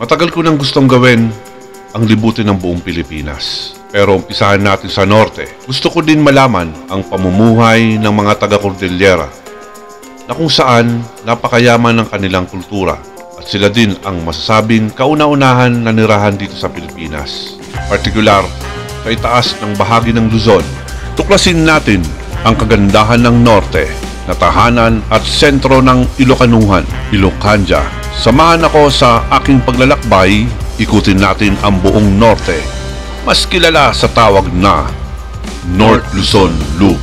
Matagal ko nang gustong gawin ang libutin ng buong Pilipinas. Pero umpisahan natin sa norte. Gusto ko din malaman ang pamumuhay ng mga taga-Cordillera na kung saan napakayaman ng kanilang kultura at sila din ang masasabing kauna-unahan na nirahan dito sa Pilipinas. Partikular sa itaas ng bahagi ng Luzon, tuklasin natin ang kagandahan ng norte na tahanan at sentro ng Ilocanuhan, Ilocanja. Samahan ako sa aking paglalakbay, ikutin natin ang buong norte, mas kilala sa tawag na North Luzon Loop.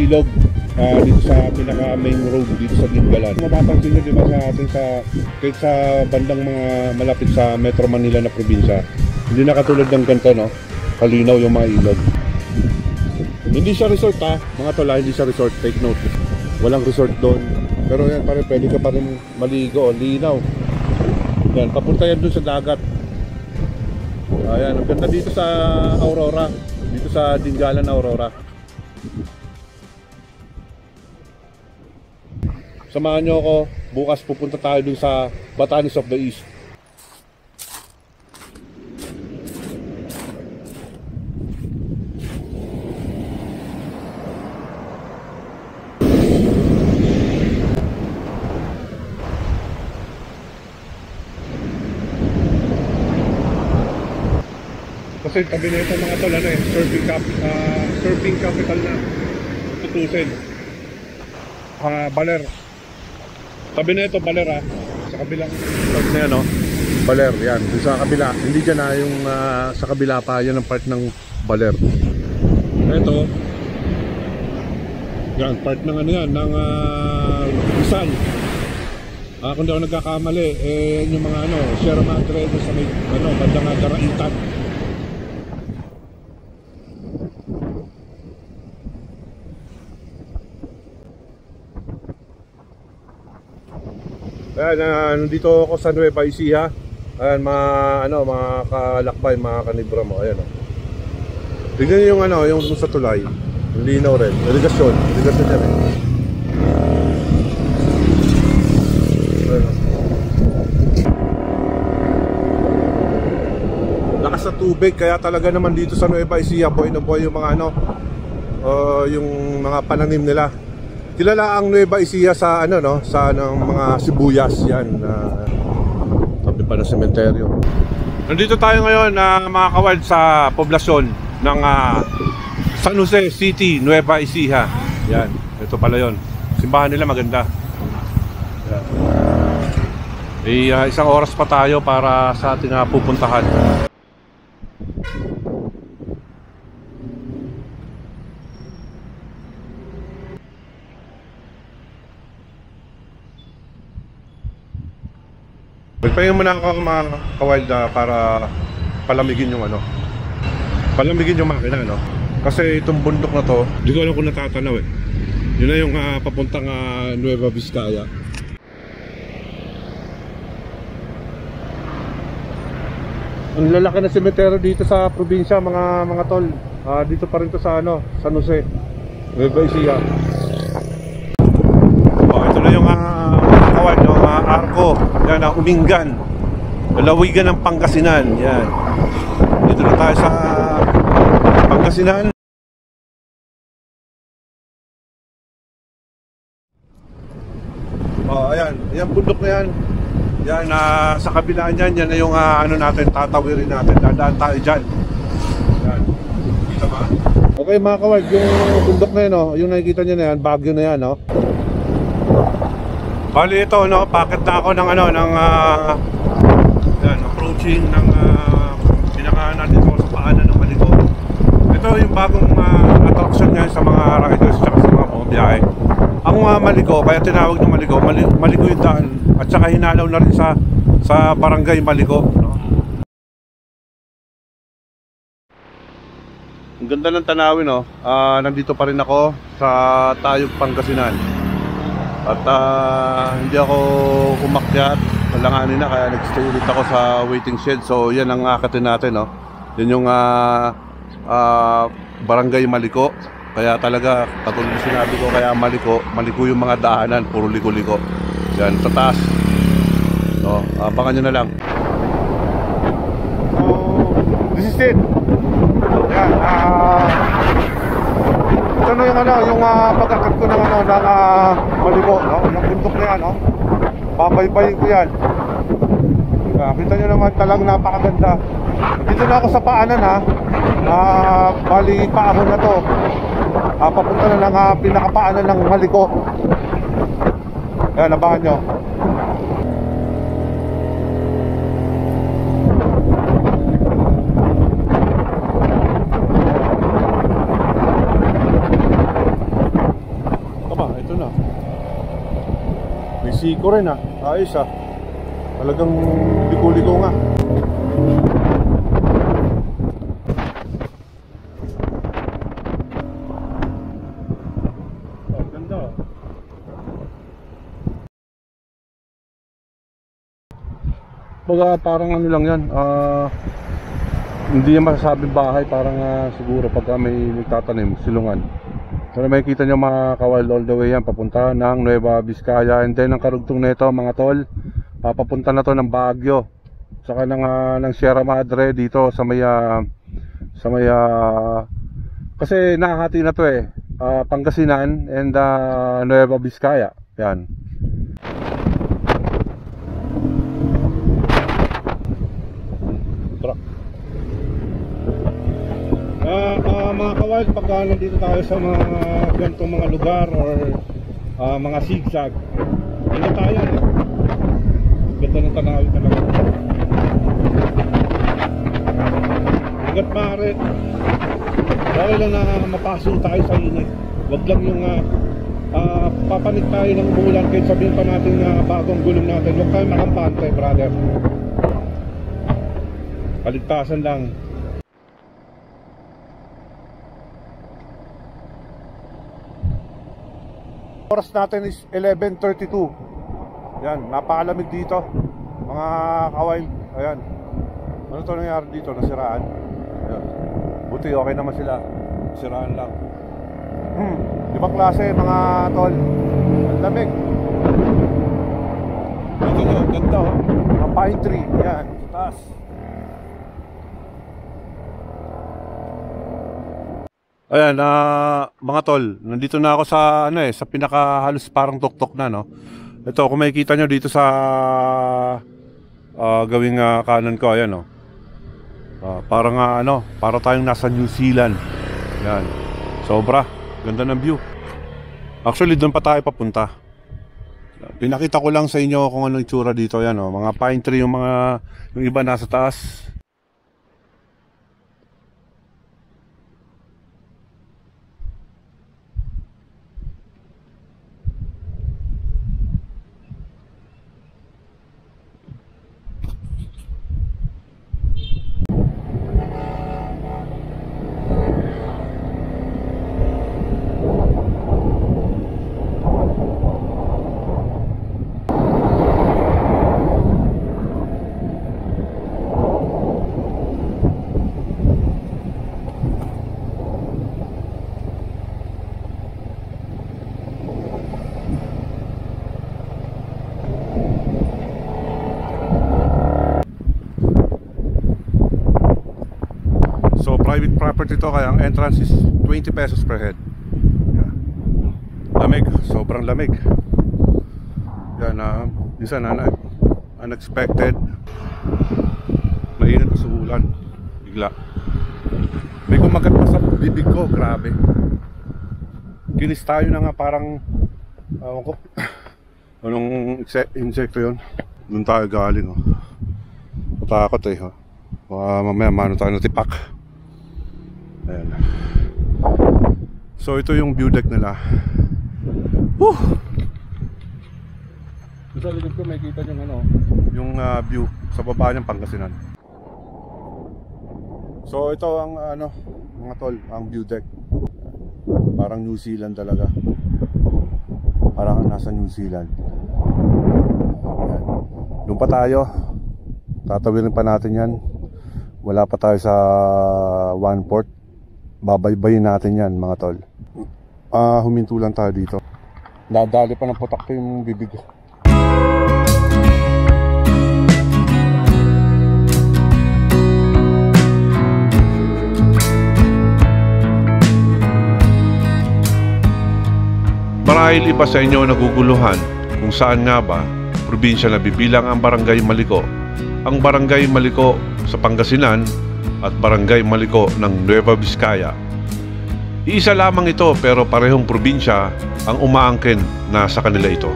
Ilog dito sa pinaka main road dito sa Dingalan. Mapapansin nyo diba sa atin kahit sa bandang mga malapit sa Metro Manila na probinsya, hindi na katulad ng ganito, no? Kalinaw yung mga ilog. Hindi siya resort mga tola, hindi siya resort, take note. Walang resort doon. Pero yan pare, pwede ka pa rin maligo, linaw. Yan, papunta yan doon sa dagat. Ayan, ang ganda dito sa Aurora, dito sa Dingalan Aurora. Samahan nyo ako, bukas pupunta tayo dun sa Batanes of the East. Kasi tabi na ito mga tol, surfing capital na tutusin. Baler. Tabi na ito, Baler sa kabilang part na yan, no? Baler, yan, sa kabila. Hindi dyan yung sa kabila pa, yan ang part ng Baler. Ito, yan, part ng ano yan, ng Rizal. Kung di ako nagkakamali, yung mga Sierra Madre sa may, bandang Daraitan. Ayan, nandito ako sa Nueva Ecija. Ayan, mga kalakbay, mga kanibra mo. Ayan, tignan nyo yung sa tulay. Yung linaw rin. Irigasyon yan lakas sa tubig, kaya talaga naman dito sa Nueva Ecija, buhay na buhay yung mga yung mga pananim nila. Kilala ang Nueva Ecija sa sa mga sibuyas yan. Tabi pa ng sementeryo. Nandito tayo ngayon mga kawad sa poblasyon ng San Jose City, Nueva Ecija. Yan, ito pala yon. Simbahan nila maganda. Yan. Isang oras pa tayo para sa ating pupuntahan. Magpahinga muna ako mga kawild para palamigin yung ano. Palamigin yung makina, no? Kasi itong bundok na to, hindi ko alam kung natatanaw eh. Yun na yung papuntang Nueva Vizcaya. Ang lalaki na sementeryo dito sa probinsya, mga tol. Dito pa rin to sa ano, San Jose, Nueva Ecija. Ito na yung kawan, no? Arco. Yan, Umingan. Lalawigan ng Pangasinan. Yan. Dito na tayo sa Pangasinan. Ayan. Ayan, bundok na yan. Yan, sa kabila niyan, yan na yung ano natin, tatawirin natin. Dadaan tayo dyan. Yan. Kita ba? Okay mga kawag, yung bundok na yun, no? Yung nakikita nyo na yan, Baguio na yan, no? Bali ito, no? Pakit na ako ng ano, ng yan, approaching ng pinakanan dito sa paanan ng Maligo. Ito yung bagong attraction ngayon sa mga riders at sa mga bumiyahe. Ang Maligo, kaya tinawag ng Maligo, Maligo yung daan. At saka hinalaw na rin sa barangay Maligo, no? Ang ganda ng tanawin, no? Nandito pa rin ako sa Tayog, Pangasinan. At hindi ako umakyat, malanganin na, kaya nagstay ulit ako sa waiting shed. So yan ang akatin natin, no? Yan yung barangay Maligo. Kaya talaga, katulad na sinabi ko, kaya Maligo yung mga daanan, puro liko-liko. Yan, sa taas. No, abangan nyo na lang. This is it. Yan, ito na yung ano, yung pag-akat ko ng ano, ng Maligo, no? Yung bundok na yan, no? Babaybayin ko yan. Kita nyo naman, talagang napakaganda. Dito na ako sa paanan, ha. Bali, paahon na to. Papunta na ng pinakapaanan ng Maligo. Ayan, abangan nyo. Ito na. May siko rin, ha. Ayos, ha. Talagang liko-liko nga. Baga parang ano lang yan, hindi yan masasabing bahay, parang siguro pagka may nagtatanim, silungan. So makikita nyo mga kawal, all the way yan papunta ng Nueva Vizcaya. And then ang karugtong nito mga tol, papunta na to ng Baguio, saka ng Sierra Madre dito sa may kasi nakahati na to eh, Pangasinan and Nueva Vizcaya. Yan. Mga kawal, pagka nandito tayo sa mga ganitong mga lugar or mga zigzag, dito tayo eh. Ganda ng tanawin talaga. Hanggat maaari, okay lang na mapasok tayo sa init. Huwag lang yung papanik tayo ng umulan kahit sabihin pa natin na bagong gulong natin. Huwag tayo makampante, brother. Kaligtasan lang. Oras natin is 11:32. Yan, napakalamig dito mga kawain. Ayan. Ano to nangyari dito? Nasiraan. Ayan. Buti okay naman sila. Nasiraan lang. Ibang klase mga tol. Ang lamig. Dito nyo, ganda oh. Mga pine tree. Yan, sa taas. Ayan, mga tol, nandito na ako sa ano sa pinaka halos parang tuktok na, no. Ito, kung makikita nyo dito sa gawing kanan ko, ayan, no. Parang para tayong nasa New Zealand. Yan. Sobra, ganda ng view. Actually, doon pa tayo papunta. Pinakita ko lang sa inyo kung ano yung itsura dito, yan, no. Mga pine tree yung iba nasa taas. Private property to, kaya ang entrance is 20 pesos per head. Yeah. Lamig, sobrang lamig. Yan, minsan unexpected. Mainit sa ulan. Bigla. May kumagat pa sa bibig ko, grabe. Kinis tayo na nga parang ko. Anong insekto yun? Doon tayo galing, oh. Matakot eh, oh. Mamaya mano tayo natipak. Ayan. So ito yung view deck nila. Woo! Sa likod ko may kita yung ano, yung view sa baba ng Pangasinan. So ito ang ano, mga tol, ang view deck. Parang New Zealand talaga. Parang nasa New Zealand. Ayan. Doon pa tayo. Tatawirin pa natin yan. Wala pa tayo sa one port. Babaybayin natin yan, mga tol. Huminto lang tayo dito. Nadali pa ng putak ko yung bibig. Marahil iba sa inyo naguguluhan kung saan nga ba probinsya na bibilang ang Barangay Maliko. Ang Barangay Maliko sa Pangasinan at Barangay Maliko ng Nueva Vizcaya. Iisa lamang ito pero parehong probinsya ang umaangkin na sa kanila ito.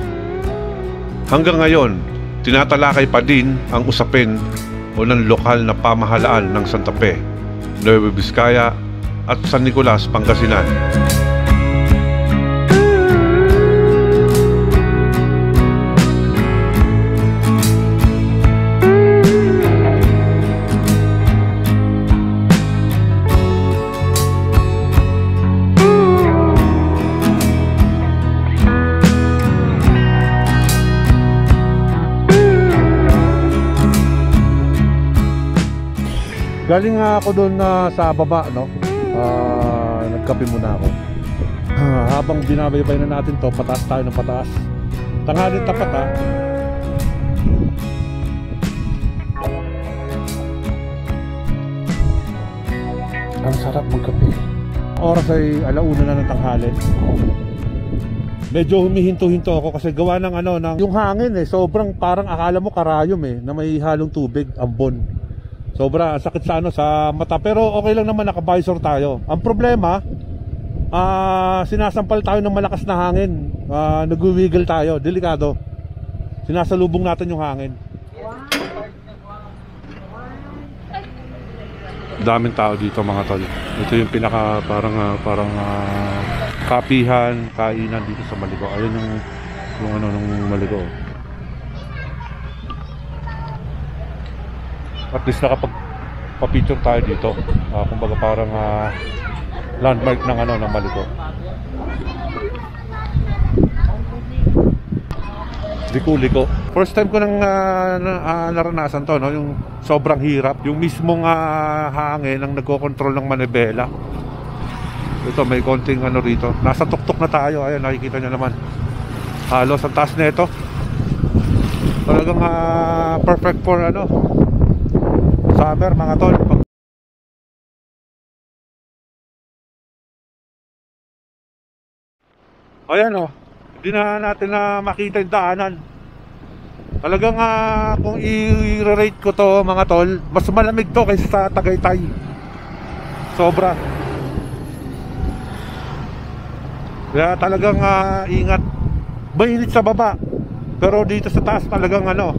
Hanggang ngayon, tinatalakay pa din ang usapin o ng lokal na pamahalaan ng Santa Fe, Nueva Vizcaya at San Nicolas, Pangasinan. Galing nga ako doon sa baba, no? Nagkape muna ako. Habang binabaybay na natin to, pataas tayo ng pataas. Tanghalin tapat, ha? Ang sarap magkape. Oras ay 1:00 na ng tanghali. Medyo humihinto-hinto ako kasi gawa ng ano, yung hangin eh. Sobrang parang akala mo karayom eh, na may halong tubig, ambon. Sobra sakit sa ano, sa mata, pero okay lang naman, naka-visor tayo. Ang problema, sinasampal tayo ng malakas na hangin. Nagwi-wiggle tayo, delikado. Sinasalubong natin yung hangin. Daming tao dito, mga tol. Ito yung pinaka parang kapihan, kainan dito sa Maliko. Ayun yung ano nung Maliko. At least nakapag-picture tayo dito. Kumbaga parang landmark ng ano ng Maliko. Liko-liko. First time ko nang naranasan to, no? Yung sobrang hirap, yung mismong hangin ang nagko-control ng manibela. Ito may konting ano rito. Nasa tuktok na tayo. Ayun, nakikita nyo naman. Halos ang taas nito. Talagang perfect for ano, summer, mga tol. Ayan, oh. Hindi na natin na makita yung daanan. Talagang kung i-rate ko to, mga tol, mas malamig to kaysa sa Tagaytay. Sobra. Kaya talagang ingat. Mainit sa baba, pero dito sa taas talagang ano,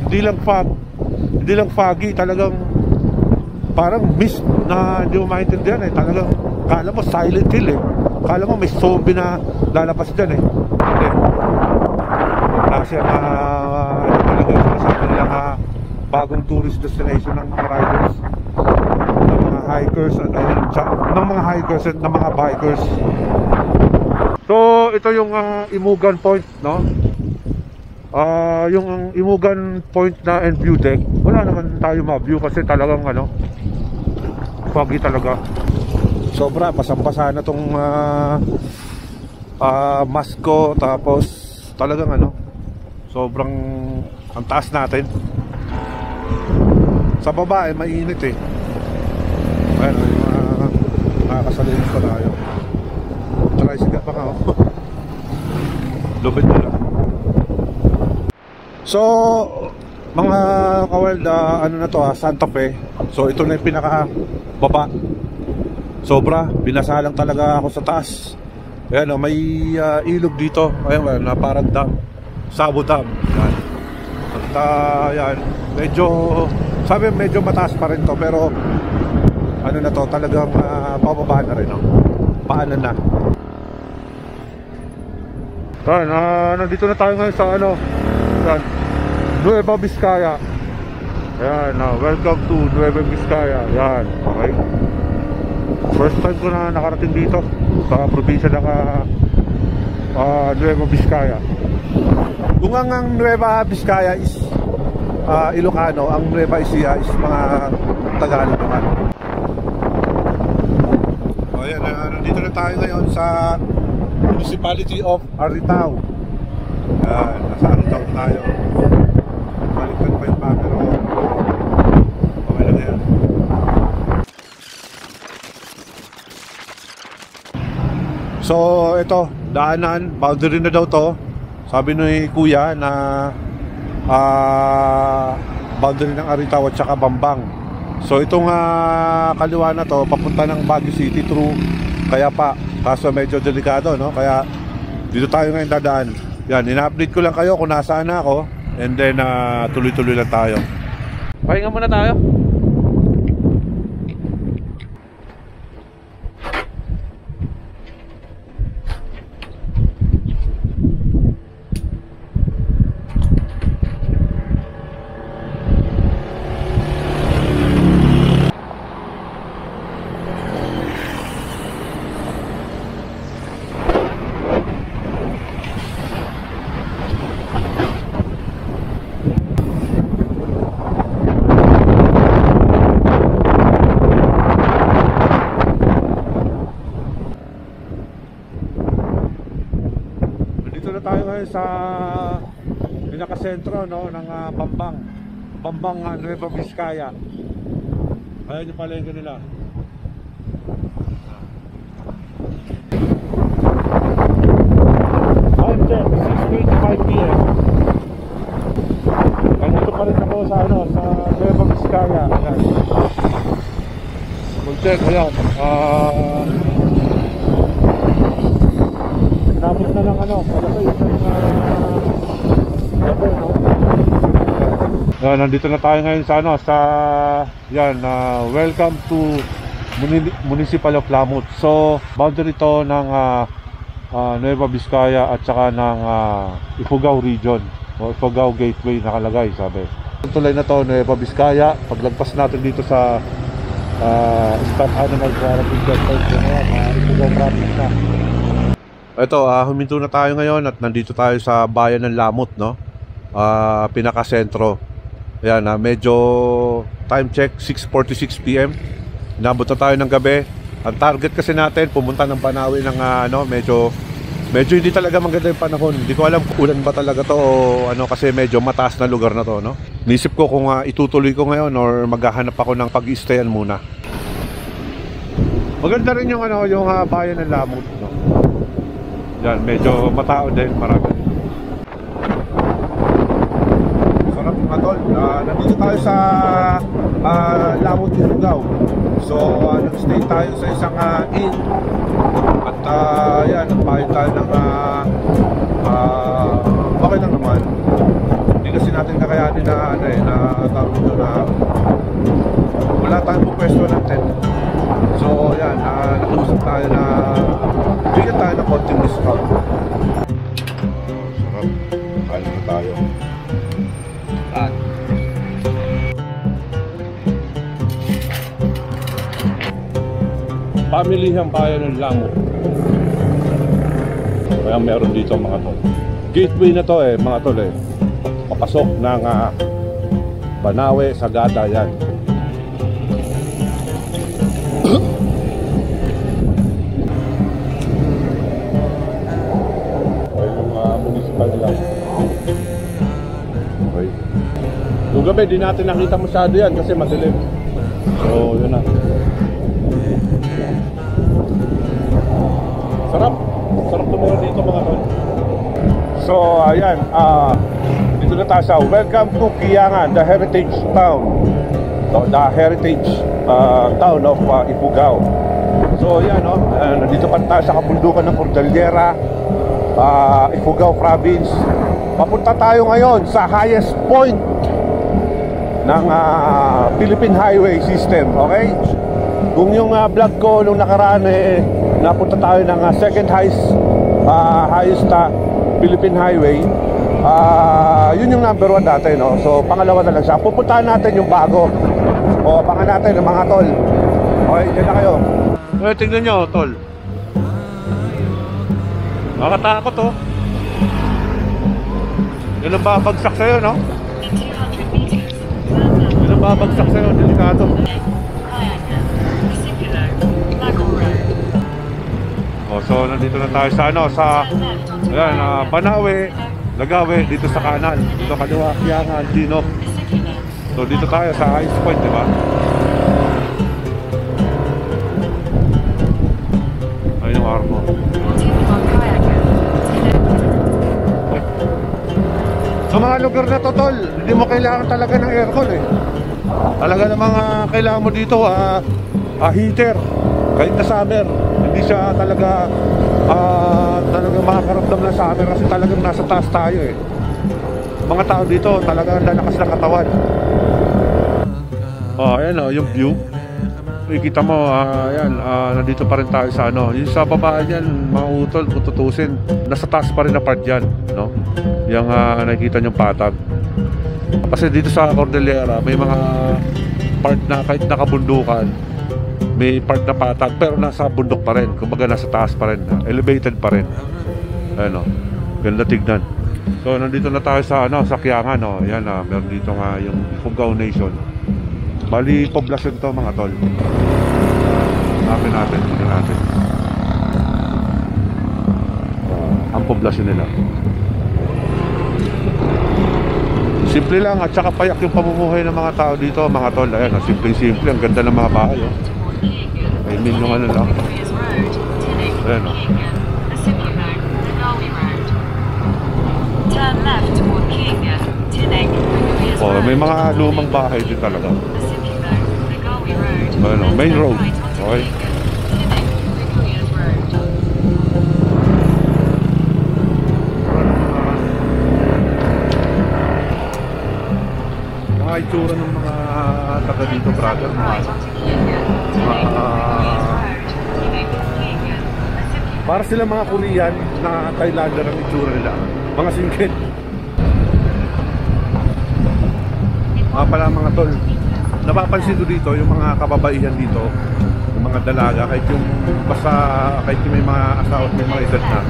hindi lang foggy, talagang parang mist na hindi mo maintindihan eh. Talagang kala mo silent hill eh. Kala mo may zombie na lalabas dyan eh. Hindi. Kasi talaga sinasabi nilang bagong tourist destination ng mga riders, ng mga hikers, ng mga hikers at ng mga bikers. So ito yung Imugan Point, no? Yung Imugan Point na and view deck, wala naman tayo ma-view kasi talagang ano, foggy talaga. Sobra, pasang-pasa na tong mask ko. Tapos talagang ano, sobrang ang taas natin. Sa baba mainit eh. Ayan, nakakasalinis pa tayo. Tricycle pa nga ako. Lupit nila. So, mga kawalda, ano na to Santa Fe. So, ito na yung pinaka baba. Sobra, binasalang talaga ako sa taas. Ayan, may ilog dito. Ayan, na parang dam. Sabo Dam. Ayan. At yan, medyo, sabi medyo mataas pa rin to, pero ano na to, talagang pababa na rin, no? Paanan na. Ayan, nandito na tayo ngayon sa ano, yan, Nueva Vizcaya. Ayan, welcome to Nueva Vizcaya. Ayan, okay. First time ko na nakarating dito sa probinsya ng Nueva Vizcaya. Kung ang Nueva Vizcaya is Ilocano, ang Nueva Ecija is mga Tagalog naman. O yan, nandito na tayo ngayon sa Municipality of Aritaw. Yan, nasa Aritaw tayo. Balikan pa yung camera ko. Okay lang yan. So ito, daanan, boundary na daw to. Sabi ni kuya na boundary ng Aritaw at saka Bambang. So itong kaliwa na to papunta ng Baguio City through Kayapa. Kaso medyo delikado, no? Kaya dito tayo ngayon dadaan. Yan, ina-update ko lang kayo kung nasaan na ako. And then tuloy-tuloy lang tayo. Pahinga muna tayo. Sa pinakasentro, no, ng Bambang Nueva Vizcaya. Ayan yung palengke nila. Time check, 6:25 PM. Nandito pa rin ako sa sa Nueva Vizcaya. Ayan. Mag-check, ayan. Tapos na lang nandito na tayo ngayon sa yan, welcome to Municipal of Lamut. So boundary to ng Nueva Vizcaya at saka ng Ifugao region o Ifugao Gateway nakalagay, sabi. Ang tulay na to, Nueva Vizcaya. Paglagpas natin dito sa Stop Animal Quarantine Checkpoint Ifugao province na. Ito, huminto na tayo ngayon at nandito tayo sa bayan ng Lamut, no? Pinakasentro. Ayan, medyo time check 6:46 PM. Inabot na tayo ng gabi. Ang target kasi natin pumunta ng Banawe ng medyo hindi talaga maganda yung panahon. Hindi ko alam kung ulan ba talaga to o kasi medyo mataas na lugar na to, no? Nisip ko kung itutuloy ko ngayon or maghahanap ako ng pag-i-stayan muna. Maganda rin yung yung bayan ng Lamut, no? Yan, medyo matao din, marami. Sarap mga tol. Nandito tayo sa Lamut, Ifugao. So, nag-stay tayo sa isang inn. At yan, nagpahit tayo ng okay lang naman. Hindi kasi natin kakayanin na tawag dito na wala tayong pupwesto ng tent. So, yan, nakiusap tayo na bigyan tayo ng konting discount. Sarap. Kain na tayo. Pamilihang bayan ng Lamut. Kaya meron dito mga tol. Gateway na to mga tol papasok ng Banawe, Sagada yan. Okay. Yung gabi di natin nakita masyado yan kasi madilim. So yun na. Sarap. Sarap tumira dito mga tol. So, ayan. Dito na tayo sa welcome to Kiangan, the heritage town. So, the heritage town of Ifugao. So, ayan, no? Nandito pa tayo sa kabundukan ng Cordillera, Ifugao province. Papunta tayo ngayon sa highest point ng Philippine Highway System, okay? Kung yung vlog ko nung nakaraan napunta tayo ng second highest Philippine Highway, yun yung number 1 dati, no? So pangalawa na lang siya. Pupuntahan natin yung bago. O abangan natin ng mga tol. Okay, dyan na kayo. Tingnan nyo tol, nakakatakot oh. Yun ang babagsak sa'yo, no? Yun ang babagsak sa'yo, delikado. So nandito na tayo sa ayan, Banawe, Lagawe, dito sa kanan. Dito kaliwa, Kiangan, Dinop. So dito tayo sa highest point, di ba? Ayun yung armo. Sa mga lugar na to tol, hindi mo kailangan talaga ng aircon Talaga namang kailangan mo dito heater. Kahit na summer, hindi siya talaga makakaramdam ng summer kasi talagang nasa taas tayo Mga tao dito talagang lalakas ng katawan. Ayan yung view. Ikita mo, ayan, nandito pa rin tayo sa yung sa baba yan, mga utol, kung tutusin, nasa taas pa rin na part yan, no? Yung nakikita nyong patag. Kasi dito sa Cordillera, may mga part na kahit nakabundukan, may part na patag, pero nasa bundok pa rin, kumbaga nasa taas pa rin, elevated pa rin. Ayan ganda tignan. So nandito na tayo sa sa Kiangan, ayan, meron dito nga yung Ifugao Nation. Bali, poblasyon to mga tol. Hanapin natin, tignan natin. Ang poblasyon nila. Simple lang at saka payak yung pamumuhay ng mga tao dito mga tol. Ayan, simple-simple. Ang ganda ng mga bahay I mean yung lang. Ayan may mga lumang bahay din talaga. Main road. Okay. Mga itsura ng mga taga dito, brother. Para sila mga Korean na Thailander ang itsura nila. Mga singkit. Pala mga tol, napapansin ko dito yung mga kababaihan dito, yung mga dalaga, kahit yung may mga asawa at may mga edad na,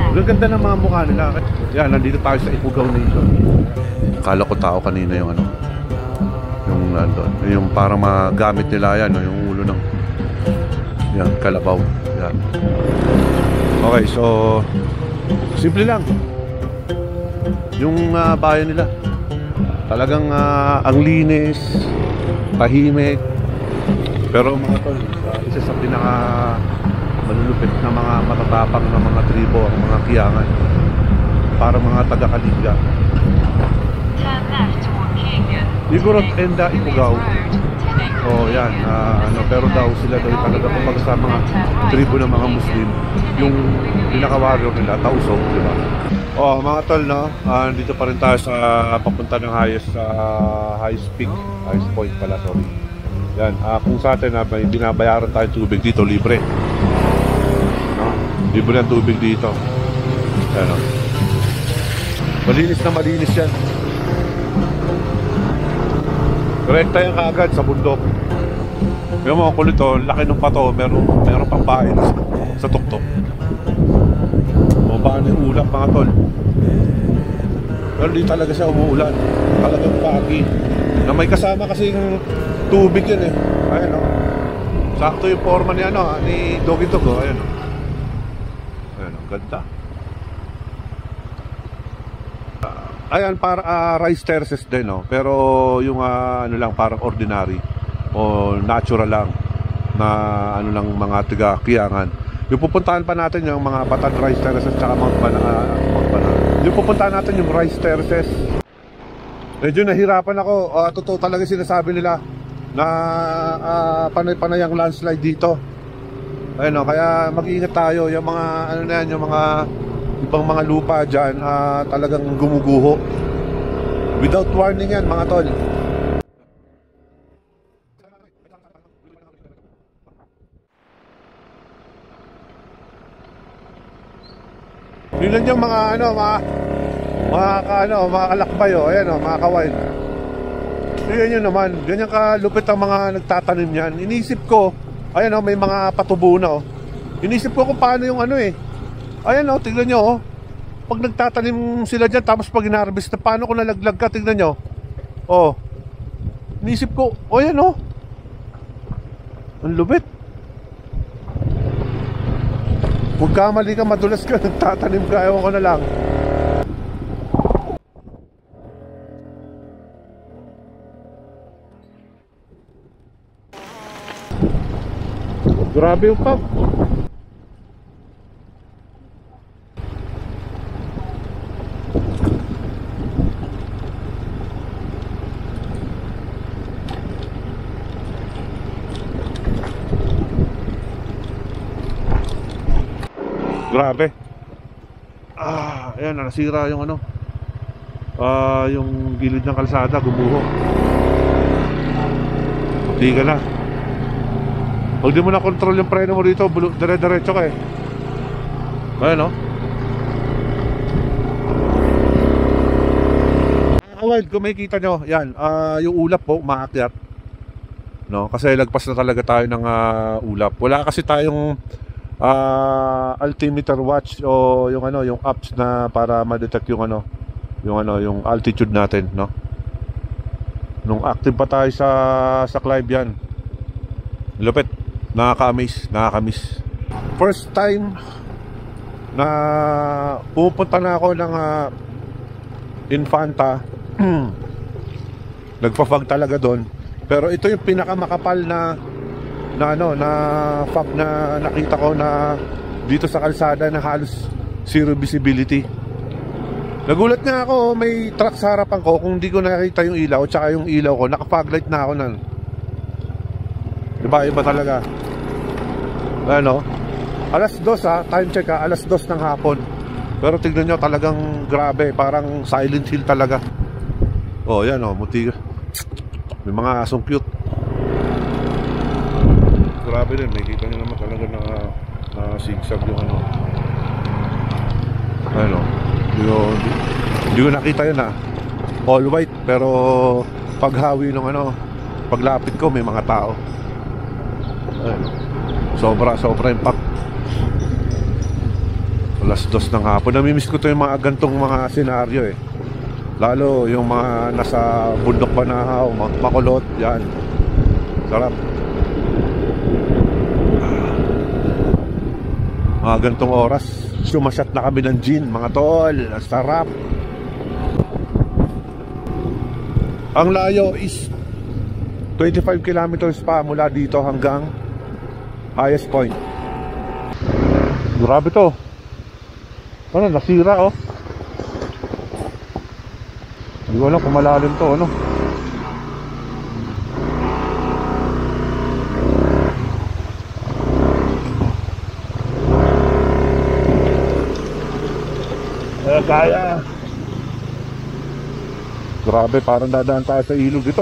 ang ganda ng mga mukha nila. Yan, nandito tayo sa Ifugao Nation. Akala ko tao kanina yung yung nandun, yung parang magamit nila yan, yung ulo ng yan, kalabaw yan. Okay, so simple lang yung bayan nila. Talagang ang linis, tahimik. Pero mga tol, isa sa pinaka malulupit na mga matatapang na mga tribo ang mga Kiangan. Para mga taga-Kalinga. Igorot and Ifugao. Yan, pero daw sila daw talaga kapag sa mga tribo ng mga Muslim, yung pinaka-warrior nila, Tausog, di ba? Mga tol, no? Dito pa rin tayo sa papunta ng highest peak, highest point pala, sorry. Yan, kung sa atin may binabayaran tayo tubig dito, libre. No? Libre ang tubig dito. Yan, malinis na malinis yan. Direkta yan kaagad sa bundok. Yung mga kulit laki ng pato, meron pang pain sa tuktok. Paano yung ulap mga tol. Pero di talaga siya umuulan. Talagang pagi. Na may kasama kasi yung tubig yan Ayan sakto yung forma ni ni Doggy Dog Ayan Ayan ganda. Ayan para rice terraces din pero yung lang parang ordinary o natural lang na lang mga taga Kiangan. Yung pupuntahan pa natin yung mga Batan Rice Terraces tsaka Mount Banal. Yung pupuntahan natin yung Rice Terraces. Medyo nahirapan ako. Totoo talaga sinasabi nila na panay-panay ang landslide dito. Ayun, kaya mag-iingat tayo. Yung mga ano na yan, yung mga ibang mga lupa dyan, talagang gumuguho. Without warning yan, mga tol. Yun lang yung mga mga kalakbay, ayan, mga kawild. Yun yun naman, ganyan kalupit ang mga nagtatanim yan. Inisip ko, ayan, may mga patubo na, Inisip ko kung paano yung ayan, tignan nyo, pag nagtatanim sila dyan, tapos pag inharvest na, paano kung nalaglag ka, tignan nyo. Inisip ko, ayan, ang lupit. Magkamali ka, madulas ka, nagtatanim ka, ewan ko na lang. Grabe yung pub. Grabe. Ayan, nasira yung yung gilid ng kalsada, gumuho. Hindi ka na. Pag di mo na control yung preno mo dito, dire-diretso ka Ayan, Wild, kung makikita nyo, yan, yung ulap po, umaakyat. Kasi lagpas na talaga tayo ng ulap. Wala kasi tayong altimeter watch o yung apps na para ma-detect yung altitude natin, Nung active pa tayo sa climb yan. Lupit, nakaka-miss. First time na pupunta na ako ng Infanta. Nagpa-fog talaga doon. Pero ito yung pinakamakapal na fog na nakita ko na dito sa kalsada na halos zero visibility. Nagulat nga ako, may truck sa harapan ko, kung di ko nakita yung ilaw, tsaka yung ilaw ko, naka-foglight na ako nan. Diba, iba talaga. Alas 2 time check alas 2 ng hapon. Pero tignan nyo, talagang grabe, parang Silent Hill talaga. Yan muti. May mga asong cute. Grabe din, may kita nyo naman talaga na zigzag yung hindi ko nakita yun all white, pero paghawi ng paglapit ko may mga tao. Sobra impact. Alas 2 ng hapon. Namimiss ko to yung mga gantong mga senaryo lalo yung mga nasa bundok Banahaw, Makulot, yan sarap. Mga gantong oras sumasyat na kami ng gin, mga tol. Sarap. Ang layo is 25 kilometers pa mula dito hanggang highest point. Grabe to. Nasira Hindi ko alam kung malalim to Kaya. Grabe, parang dadaan tayo sa ilog ito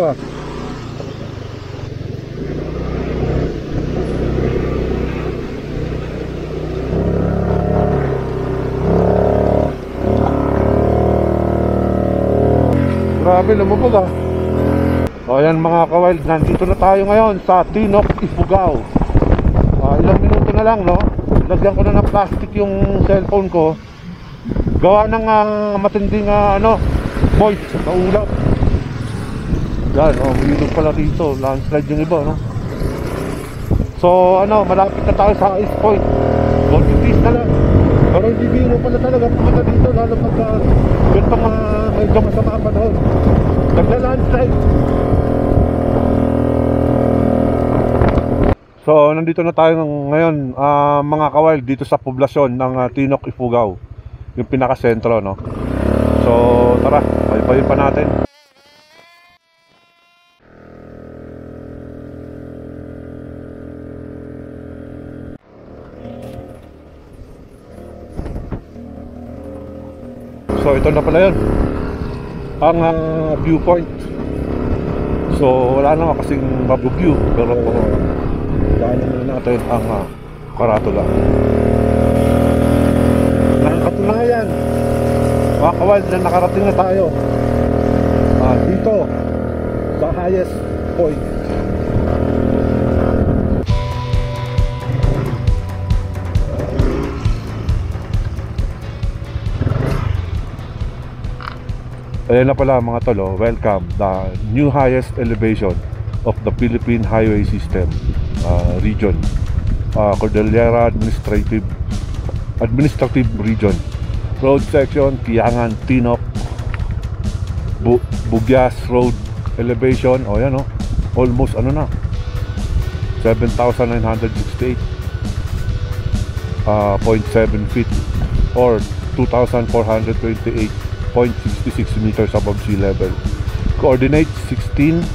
Grabe, lumubog ayan mga kawild, nandito na tayo ngayon sa Tinok, Ifugao. Ilang minuto na lang lagyan ko na ng plastic yung cellphone ko. Gawa ng matinding moist sa ulap. Yan, may ilog pala dito. Landslide yung iba, So, malapit na tayo sa ice point. Golden Beach na lang. Pero hindi biro pala talaga pumunta dito, lalo pagka gantong medyo masama ang panahon. Nagla-landslide. So, So, nandito na tayo ngayon, mga kawild, dito sa poblasyon ng Tinok, Ifugao. Yung pinaka-sentro, no? So, tara, paypayin pa natin. So, ito na pala yun, ang viewpoint. So, wala naman kasing mabu-view, pero daanan na natin ang karatula. Nakakatunayan, mga kawild, na nakarating na tayo dito sa highest point. Ayan na pala mga tolo, welcome the new highest elevation of the Philippine Highway System region, Cordillera Administrative Region. Road section, Kiangan, Tinok, Bugyas Road elevation, o yan o, almost ano na, 7,968.7 feet or 2,428.66 meters above sea level. Coordinates 16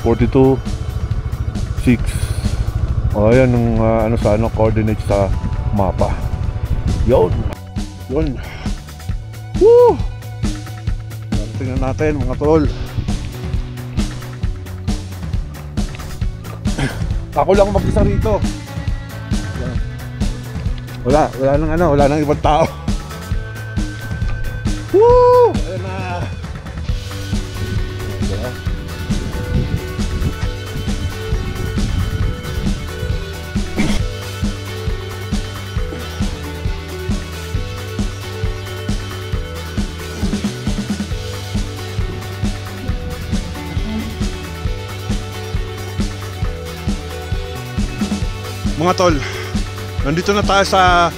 42 6. O yan ang ano sa ano coordinates sa mapa. Yun. Woo! Tingnan natin mga tol. Ako lang mag-isa rito. Wala nang ibang tao. Woo! Ayan na. Mga tol, nandito na tayo sa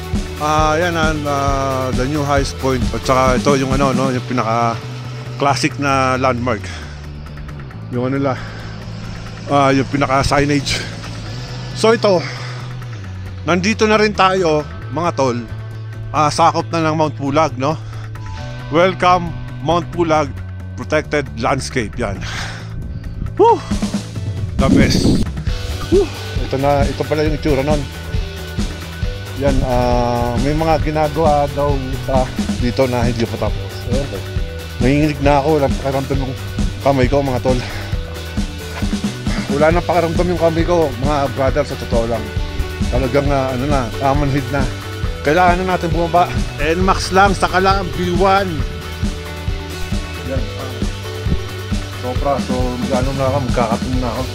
the new highest point. At saka ito yung ano, no, yung pinaka classic na landmark. Yung ano la, yung pinaka signage. So ito, nandito na rin tayo mga tol, sakop na ng Mount Pulag, no? Welcome Mount Pulag Protected Landscape. Yan. Woo! The best. Woo! Ito pala yung itsura nun. Yan, may mga ginagawa daw dito na hindi pa tapos. Nanginginig na ako, walang pakiramdam yung kamay ko mga tol. Wala nang pakiramdam yung kamay ko mga brother, sa totoo lang. Talagang manhid na. Kailangan na natin bumaba. NMAX lang, saka lang B1. Yan, sobra. So magano na ako, magkakatong na ako.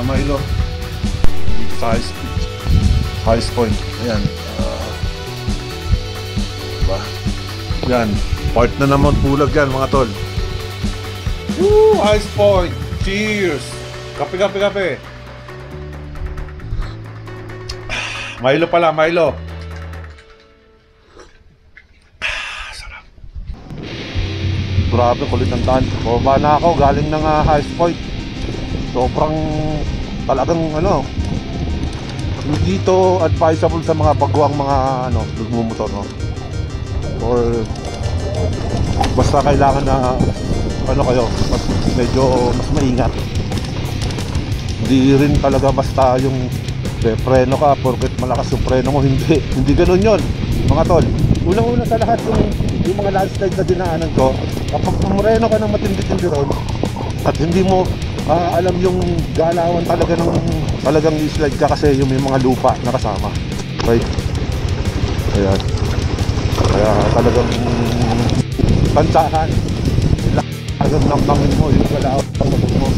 Milo sa highest point. Ayan. Diba? Yan. Part na naman Pulag yan mga tol. Woo! Highest point. Cheers! Kape. Milo pala, Milo. Sarap. Grabe, kulit ng daan. Bumaba na ako, galing ng highest point. Sobrang talagang dito advisable sa mga baguang mga nagmumotor, no? Or basta kailangan na kayo, medyo mas maingat. Hindi rin talaga basta yung preno ka porket malakas yung preno mo, hindi ganoon yon mga tol. Unang-una sa lahat yung mga landslide na dinaanan ko, kapag pumreno ka ng matindi-tindi ron at hindi mo alam yung galawan talagang i-slide ka kasi yung may mga lupa na kasama. Okay? Kaya talagang tansahan. Talagang namnamin mo yung galawan mo.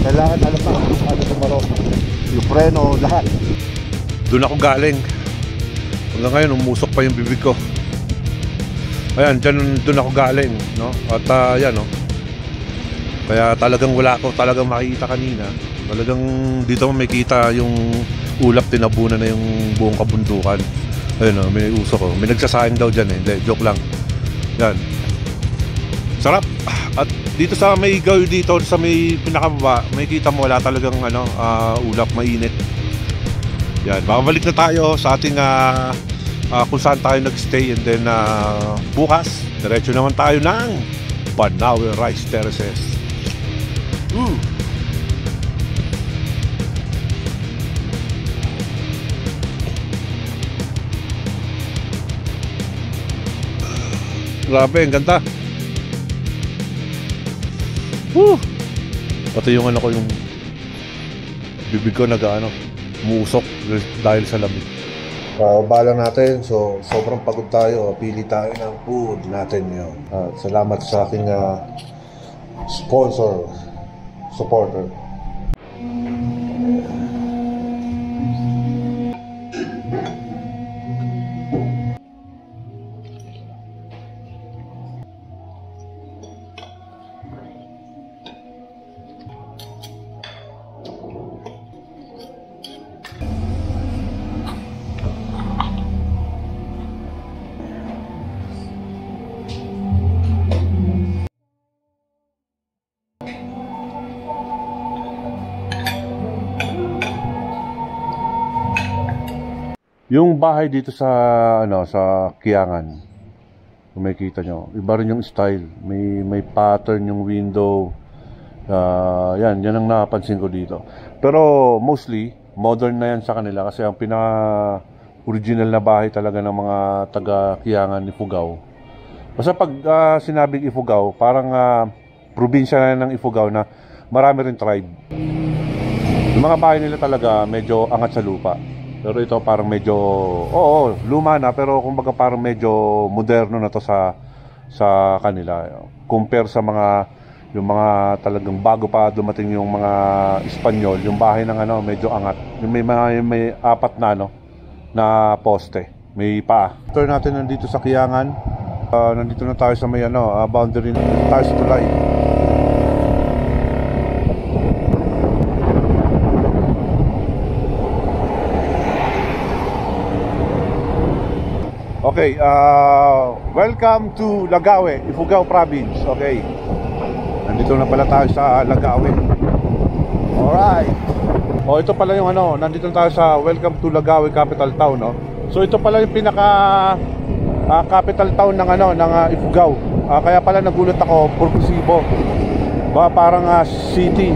Kailangan alam na ano tumaro. Yung preno, lahat. Doon ako galing. Hanggang ngayon, umusok pa yung bibig ko. Ayan, doon ako galing, no? At yan, no? Kaya talagang wala ko talagang makikita kanina. Talagang dito mo makikita yung ulap, tinabunan na yung buong kabundukan. Ayun, no, may usok ko. May nagsasayang daw dyan eh. Hindi, joke lang. Yan. Sarap. At dito sa may gawi dito, sa may pinakababa, may kita mo wala talagang ulap, mainit. Yan, babalik na tayo sa ating kung saan tayo nagstay, and then bukas, diretso naman tayo ng Banawe Rice Terraces. Grabe, ang ganda. Pati yung ko, yung bibig ko umusok dahil sa lamig. Balang natin, so sobrang pagod tayo. Pili tayo ng food natin yun. Salamat sa aking sponsor, supporter. Yung bahay dito sa sa Kiangan, kung makikita nyo, iba rin yung style. May pattern yung window. Yan ang napansin ko dito. Pero mostly modern na yan sa kanila, kasi ang pinaka original na bahay talaga ng mga taga Kiangan, Ifugao. Basta pag sinabing Ifugao, parang probinsya na ng Ifugao na marami rin tribe. Yung mga bahay nila talaga medyo angat sa lupa. Pero ito parang medyo, luma na, pero kumbaga parang medyo moderno na to sa kanila. Compare sa yung mga talagang bago pa dumating yung mga Espanyol, yung bahay ng medyo angat. Yung may apat na poste, may paa. Turn natin nandito sa Kiangan. Nandito na tayo sa may boundary tayo sa tulay. Okay, welcome to Lagawe, Ifugao Province. Okay, nandito na pala tayo sa Lagawe. Alright. Ito pala yung nandito na tayo sa Welcome to Lagawe Capital Town, no? So ito pala yung pinaka capital town ng ng Ifugao. Kaya pala nagulat ako, purposibo. Parang city.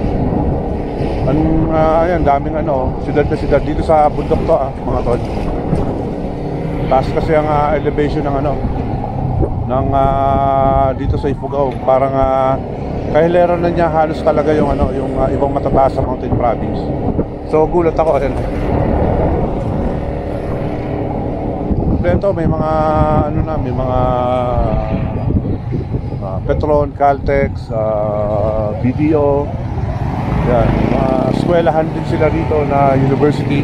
Ayan, daming siyudad na siyudad dito sa bundok to, mga tol. Taas kasi ang elevation ng dito sa Ifugao. Parang kahileran na niya halos talaga yung yung ibang matataas sa mountain province. So gulat ako. Dito may mga may mga Petron, Caltex, BDO. Yan, mga eskwelahan din sila rito na university.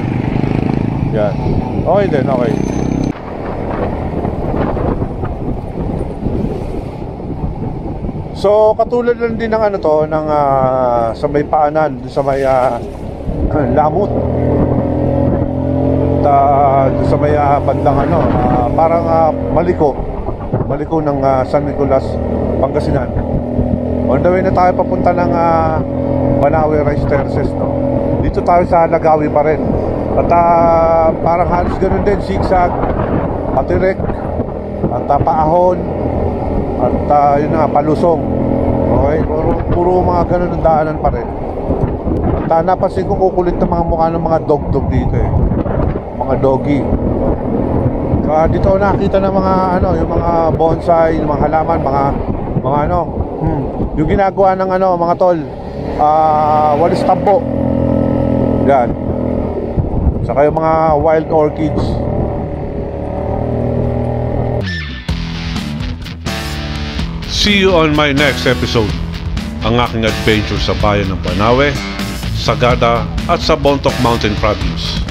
Yan. Okay din, okay. So katulad lang din ng ng sa may paanan, sa may Lamut. Sa may bandang parang Maliko ng San Nicolas, Pangasinan. On the way na tayo papunta ng Banawe Rice Terraces, no? Dito tayo sa Lagawe pa rin. At parang halos ganun din, zigzag, patirek, at paahon, at yun na, palusong. Okay, puro mga ganun ang daanan pa rin. At napansin ko kukulit na mga mukha ng mga dog dito mga doggy. Dito nakita ng mga yung mga bonsai, yung mga halaman, mga yung ginagawa ng mga tol, walis tambo. Yan. Saka yung mga wild orchids. See you on my next episode. Ang aking adventure sa bayan ng Banawe, Sagada at sa Bontoc Mountain Province.